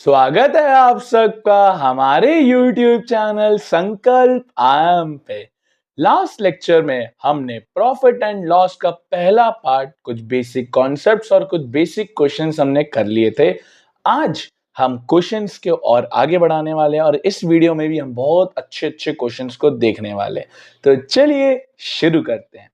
स्वागत है आप सबका हमारे YouTube चैनल संकल्प आयाम पे। लास्ट लेक्चर में हमने प्रॉफिट एंड लॉस का पहला पार्ट, कुछ बेसिक कॉन्सेप्ट्स और कुछ बेसिक क्वेश्चंस हमने कर लिए थे। आज हम क्वेश्चंस के और आगे बढ़ाने वाले हैं और इस वीडियो में भी हम बहुत अच्छे क्वेश्चंस को देखने वाले हैं। तो चलिए शुरू करते हैं।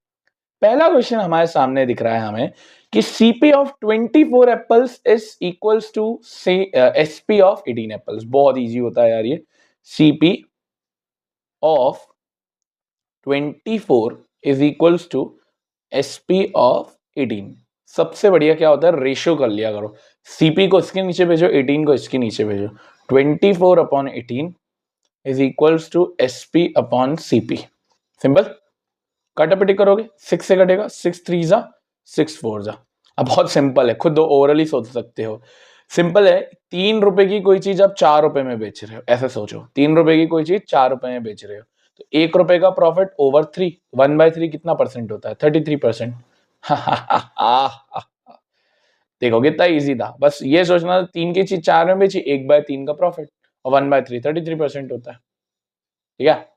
पहला क्वेश्चन हमारे सामने दिख रहा है हमें कि CP of 24 apples is equals to SP of 18 apples. बहुत इजी होता है यार ये। CP of 24 is equals to SP of 18। सबसे बढ़िया क्या होता है, रेशियो कर लिया करो। CP को इसके नीचे भेजो, 18 को इसके नीचे भेजो। 24 upon 18 is equals to SP upon CP। Simple. काटापटी करोगे, 6 से कटेगा, 6 3 जा 6 4 जा। अब बहुत सिंपल है, खुद ओवरली सोच सकते हो। सिंपल है, 3 रुपए की कोई चीज आप 4 रुपए में बेच रहे हो, ऐसे सोचो। 3 रुपए की कोई चीज 4 रुपए में बेच रहे हो, तो 1 रुपए का प्रॉफिट ओवर 3, 1/3 कितना परसेंट होता है? 33%। देखो कितना इजी था। बस ये सोचना, 3 की चीज 4 में बेची, 1/3 का प्रॉफिट, और 1/3 33% होता है। ठीक है।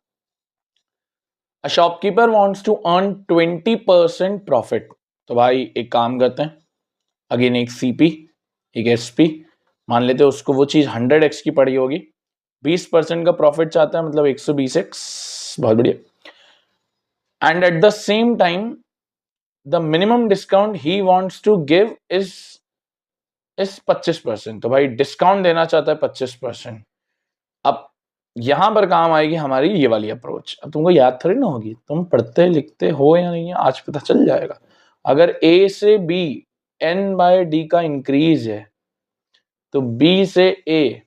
A shopkeeper wants to earn 20% profit। तो भाई एक काम करते हैं, अगेन एक CP एक SP मान लेते हैं, उसको वो चीज 100x की पड़ी होगी, 20% का प्रॉफिट चाहता है, मतलब 120x। बहुत बढ़िया। And at the same time the minimum discount he wants to give is 25%। तो भाई डिस्काउंट देना चाहता है 25%। अब यहां पर काम आएगी हमारी ये वाली अप्रोच। अब तुमको याद थोड़ी ना होगी, तुम पढ़ते लिखते हो या नहीं है, आज पता चल जाएगा। अगर A से B N/D का इंक्रीज है, तो B से A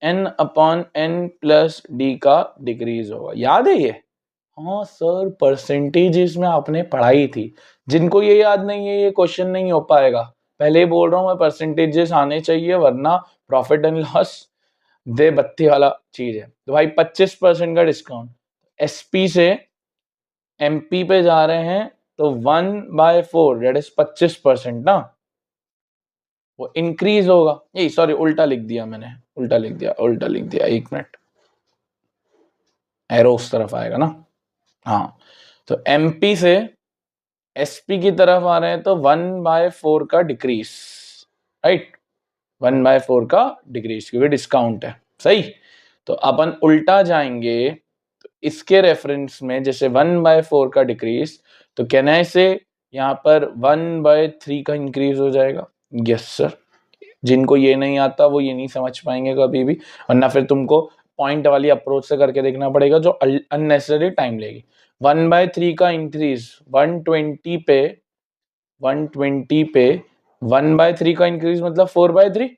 N/N+D का डिक्रीज होगा। याद है ये? हाँ सर, परसेंटेजेस में आपने पढ़ाई थी। जिनको ये याद नहीं है, ये क्वेश्चन नहीं हो पाएगा। पहले ही बोल रहा हूं मैं, परसेंटेजेस आने चाहिए, वरना प्रॉफिट एंड लॉस दे बत्ती वाला चीज है। तो भाई 25% का डिस्काउंट, SP से MP पे जा रहे हैं, तो 1/4 दैट इज 25% ना, वो इंक्रीज होगा। यही, सॉरी उल्टा लिख दिया मैंने, उल्टा लिख दिया। 1 मिनट, एरो उस तरफ आएगा ना। हाँ, तो MP से SP की तरफ आ रहे हैं, तो 1/4 का डिक्रीज, राइट। 1/4 का डिक्रीज, क्योंकि डिस्काउंट है। सही। तो अपन उल्टा जाएंगे, तो इसके रेफरेंस में जैसे 1/4 का डिक्रीज, तो कहना से यहाँ पर 1/3 का इंक्रीज हो जाएगा। Yes sir. जिनको ये नहीं आता वो ये नहीं समझ पाएंगे कभी भी, वरना फिर तुमको पॉइंट वाली अप्रोच से करके देखना पड़ेगा, जो अननेसेसरी टाइम लेगी। 1/3 का इंक्रीज 120 पे 1/3 का इंक्रीज मतलब 4/3।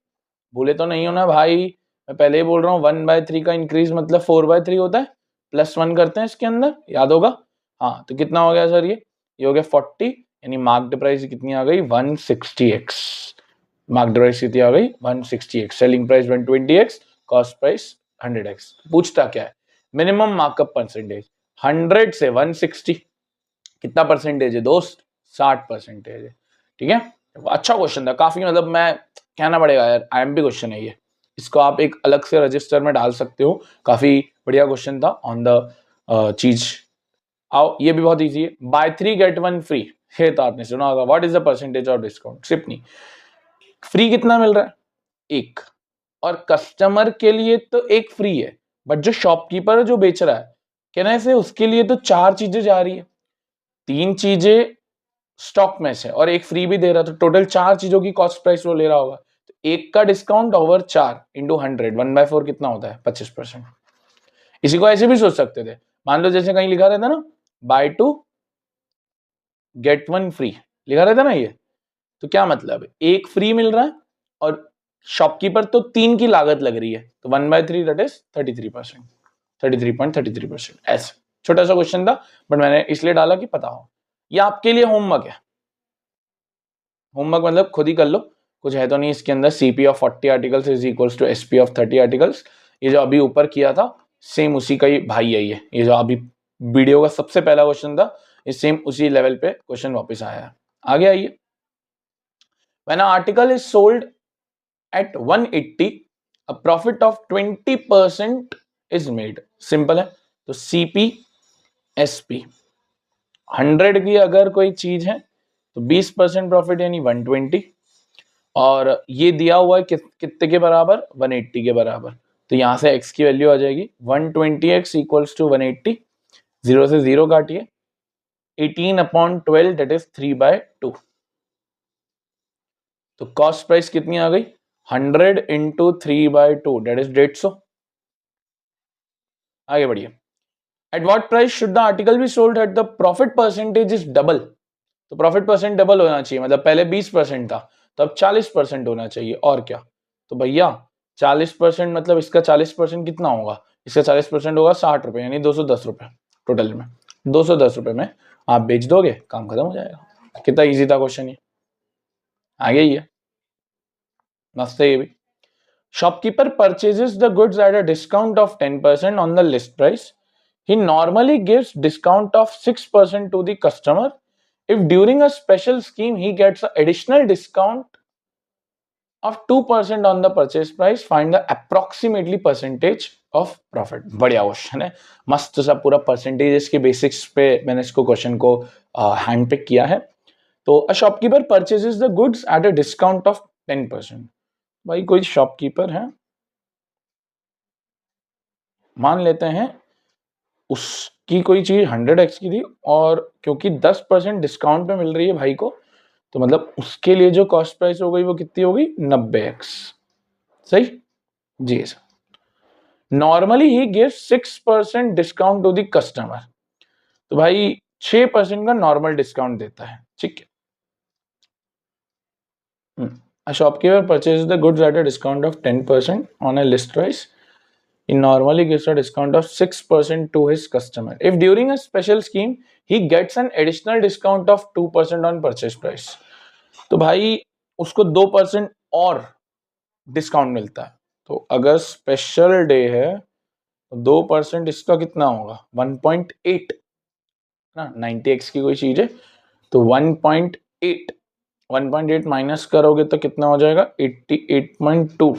भूले तो नहीं हो ना भाई, मैं पहले ही बोल रहा हूँ, 1/3 का इंक्रीज मतलब 4/3 होता है। +1 करते हैं इसके अंदर, याद होगा। हाँ, तो कितना हो गया सर? ये हो गया 40, यानी मार्क्ड प्राइस कितनी आ गई? 160x। मार्क्ड प्राइस कितनी आ गई? 160x। Selling price 120x, cost price 100x। पूछता क्या है? Minimum markup percentage. 100 से 160 कितना परसेंटेज है दोस्त? 60% है। ठीक है। अच्छा क्वेश्चन था काफी, मतलब मैं कहना पड़ेगा यार, IMP क्वेश्चन है ये। इसको आप एक अलग से रजिस्टर में डाल सकते हो। काफी बढ़िया क्वेश्चन था ऑन द चीज। आओ, ये भी बहुत इजी है। बाय 3 गेट 1 फ्री, ये तो आपने सुना होगा। What is the percentage of discount? सिर्फ नहीं, फ्री कितना मिल रहा है? 1। और कस्टमर के लिए तो 1 फ्री है, बट जो शॉपकीपर है, जो बेच रहा है, कहना है उसके लिए तो 4 चीजें जा रही है। 3 चीजें स्टॉक में से और 1 फ्री भी दे रहा, तो टोटल 4 चीजों की कॉस्ट प्राइस वो ले रहा होगा। तो 1 का डिस्काउंट ओवर 4 इंटू 100, 1/4 कितना होता है? 25%। इसी को ऐसे भी सोच सकते थे। मान लो जैसे कहीं लिखा रहता ना, बाय 2 गेट 1 फ्री, लिखा रहता ना ये, तो क्या मतलब है? 1 फ्री मिल रहा है और शॉपकीपर तो 3 की लागत लग रही है, तो 1/3 दैट इज 33%, 33.33%। ऐसे छोटा सा क्वेश्चन था, बट मैंने इसलिए डाला कि पता हो। ये आपके लिए होमवर्क है। होमवर्क मतलब खुद ही कर लो, कुछ है तो नहीं इसके अंदर। CP of 40 articles is equals to SP of 30 articles. ये जो अभी ऊपर किया था, सेम उसी का ही भाई है ये जो अभी वीडियो का सबसे पहला क्वेश्चन था, ये सेम उसी लेवल पे क्वेश्चन वापस आया है। आगे आइए। When an article is sold at 180, a profit of 20% is made. Simple है, तो CP SP 100 की अगर कोई चीज है तो 20% प्रॉफिट यानी 120, और ये दिया हुआ है कितने के बराबर, 180 के बराबर। तो यहां से x की वैल्यू आ जाएगी 120x इक्वल्स टू 180, 0 से 0 काटिए, 18/12 दैट इज 3/2। तो कॉस्ट प्राइस कितनी आ गई, 100 इंटू 3/2 दैट इज 150। आगे बढ़िए, at what price should the article be sold at the profit percentage is double. तो प्रॉफिट परसेंट डबल होना चाहिए, मतलब पहले 20% था तो अब 40% होना चाहिए, और क्या। तो भैया 40% मतलब इसका 40% कितना होगा, इसका 40% होगा 60 रुपए, यानी 210 रुपए टोटल में। 210 रुपए में आप बेच दोगे, काम खत्म हो जाएगा। कितना इजी था क्वेश्चन ये, आगे ही है, मस्त है ये भी। Shopkeeper purchases the goods at a discount of 10% on the list price. He normally gives discount of 6% to the customer. If during a special scheme he gets an additional discount of 2% on the purchase price, find the approximately percentage of profit. बढ़िया question है, मस्त सा पूरा percentages के basics पे मैंने इसको question को हैंड पिक किया है। तो a shopkeeper purchases the goods at a discount of 10%। भाई कोई शॉपकीपर है, मान लेते हैं उसकी कोई चीज 100x की थी, और क्योंकि 10% डिस्काउंट पे मिल रही है भाई को, तो मतलब उसके लिए जो कॉस्ट प्राइस हो गई वो कितनी हो गई, 90x। सही जी sir. Normally he gives 6% discount to the customer. तो भाई 6% का नॉर्मल डिस्काउंट देता है, ठीक है। A shopkeeper purchases the goods at a discount of 10% on a list price. He normally gives a discount of 6% to his customer. If during a special scheme, he gets an additional discount of 2% on purchase price. तो भाई उसको 2% और discount मिलता है। तो अगर special day है तो 2% इसका कितना होगा, 1.8 ना, 90x की कोई चीज है तो 1.8 1.8 माइनस करोगे तो कितना हो जाएगा, 88.2,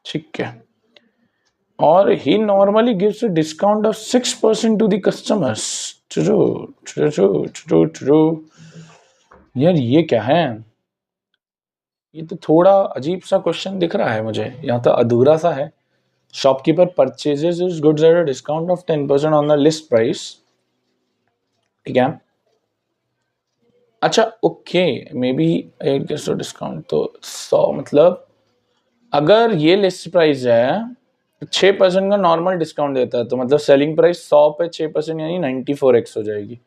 ठीक है। और he normally gives a discount of 6% to the customers. यार ये क्या है, ये तो थोड़ा अजीब सा क्वेश्चन दिख रहा है मुझे, यहाँ तो अधूरा सा है। Shopkeeper purchases his goods at a discount of 10% on the list price, ठीक है। अच्छा ओके, मे बी डिस्काउंट तो 100, मतलब अगर ये लिस्ट प्राइस है तो 6% का नॉर्मल डिस्काउंट देता है, तो मतलब सेलिंग प्राइस 100 पे 6% यानी 94x हो जाएगी,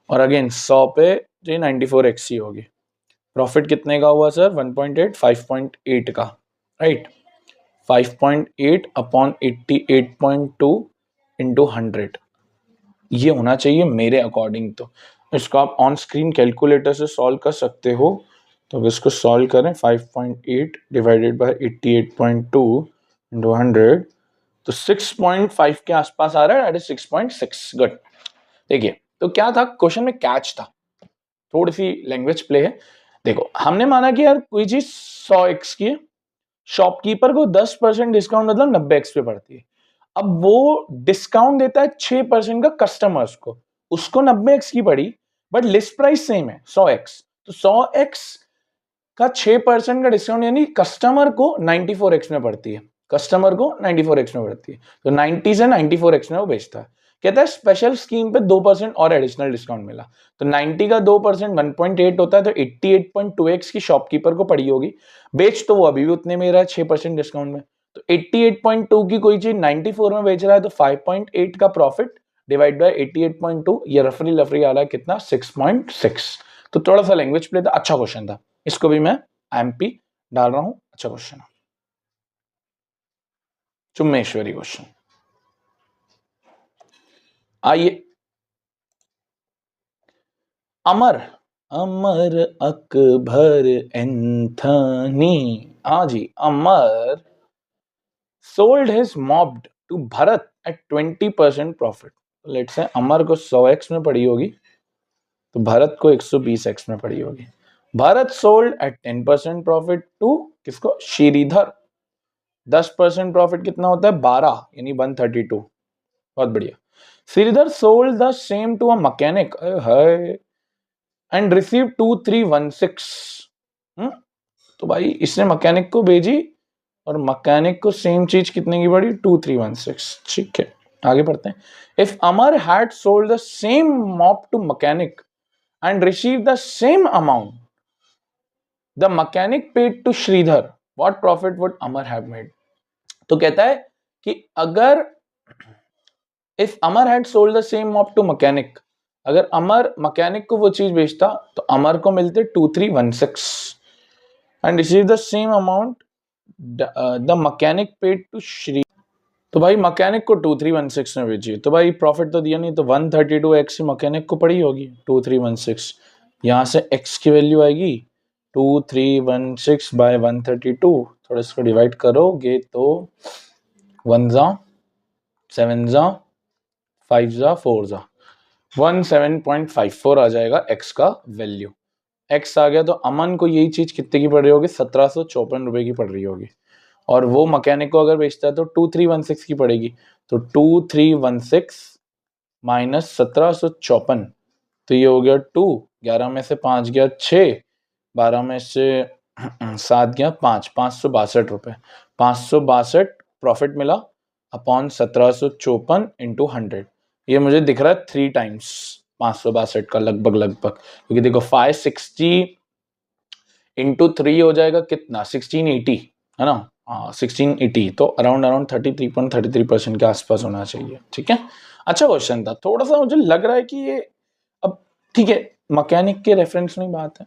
और अगेन 100 पे जो 94x ही होगी। प्रॉफिट कितने का हुआ सर, 1.8 5.8 का, राइट। 5.8 अपॉन 88.2 इंटू 100, ये होना चाहिए मेरे अकॉर्डिंग। तो इसको आप ऑन स्क्रीन कैलकुलेटर से सॉल्व कर सकते हो। तो इसको सॉल्व करें, 5.8 डिवाइडेड बाय 88.2 इंटू 100, तो 6.5 के आसपास आ रहा है, दैट इज 6.6। गुड। देखिए तो क्या था क्वेश्चन में, कैच था, थोड़ी सी लैंग्वेज प्ले है। देखो हमने माना कि यार कोई चीज 100x की है, शॉपकीपर को 10% डिस्काउंट मतलब 90x पे पड़ती है। अब वो डिस्काउंट देता है 6% का कस्टमर्स को, उसको 90x की पड़ी, बट लिस्ट प्राइस सेम है 100x, तो 100x का 6% का डिस्काउंट यानी कस्टमर को 94x में पड़ती है, कस्टमर को 94x में पड़ती है, तो 90 से 94x में वो बेचता है। कहता है स्पेशल स्कीम पे 2% और एडिशनल डिस्काउंट मिला, तो 90 का 2% 1.8 होता है, तो 88.2x की शॉपकीपर को पड़ी होगी, बेच तो वो अभी भी उतने में रहा है 6% डिस्काउंट में। तो 88.2 की कोई चीज 94 में बेच रहा है, तो 5.8 का प्रॉफिट डिवाइड बाय 88.2, ये रफली लफरी आ रहा है कितना, 6.6। तो थोड़ा सा लैंग्वेज प्ले था, अच्छा क्वेश्चन था, इसको भी मैं एमपी डाल रहा हूं, अच्छा क्वेश्चन। चुम्मेश्वरी क्वेश्चन, आइए। अमर अमर अकबर एंथनी, हाँ जी, Amar sold his moped to Bharat at 20% profit. Let's say Amar को 100x में पड़ी होगी, तो भरत को 120x में पड़ी होगी। Bharat sold at 10% profit to किसको? श्रीधर। 10% प्रॉफिट कितना होता है? 12 यानी 132। बहुत बढ़िया। Shridhar sold the same to a mechanic and receive 2316। तो भाई इसने मैकेनिक को भेजी और मैकेनिक को सेम चीज कितने की पड़ी? 2316। ठीक है, आगे पढ़ते हैं। If Amar had sold the same mop to mechanic and receive the same amount the mechanic paid to Shridhar, what profit would Amar have made? तो कहता है कि अगर if Amar had sold the same mop to mechanic, अगर अमर मैकेनिक को वो चीज बेचता तो अमर को मिलते 2316 and receive the same amount the mechanic paid to Shri. तो भाई मैकेनिक को 2316 में बेची, तो भाई प्रॉफिट तो दिया नहीं, तो 132x ही मैकेनिक को पड़ी होगी 2316। यहां से x की वैल्यू आएगी 2316 बाय 132, थोड़ा इसको डिवाइड करोगे तो 1 जा 7 जा 5 जा 4 जा 17.54 आ जाएगा x का वैल्यू। x आ गया तो अमन को यही चीज कितने की पड़ रही होगी? 1754 रुपए की पड़ रही होगी, और वो मैकेनिक को अगर बेचता है तो 2316 की पड़ेगी। तो 2316 माइनस 1754, तो ये हो गया 2, 11 में से 5 गया 6, 12 में से 7 गया 5, 562 रुपए। 562 प्रॉफिट मिला अपॉन 1754 इंटू 100। ये मुझे दिख रहा है 3 टाइम्स 562 का लगभग, क्योंकि देखो 560 इंटू 3 हो जाएगा कितना? 1680, है ना? हाँ 1680, तो अराउंड 33.33% के आसपास होना चाहिए। ठीक है, अच्छा क्वेश्चन था। थोड़ा सा मुझे लग रहा है कि ये, अब ठीक है मैकेनिक के रेफरेंस में बात है,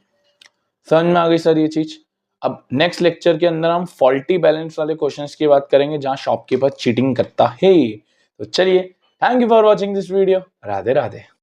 समझ में आ गई सर ये चीज। अब नेक्स्ट लेक्चर के अंदर हम फॉल्टी बैलेंस वाले क्वेश्चंस की बात करेंगे जहां शॉपकीपर चीटिंग करता है। तो चलिए, thank you for watching this video. Radhe Radhe.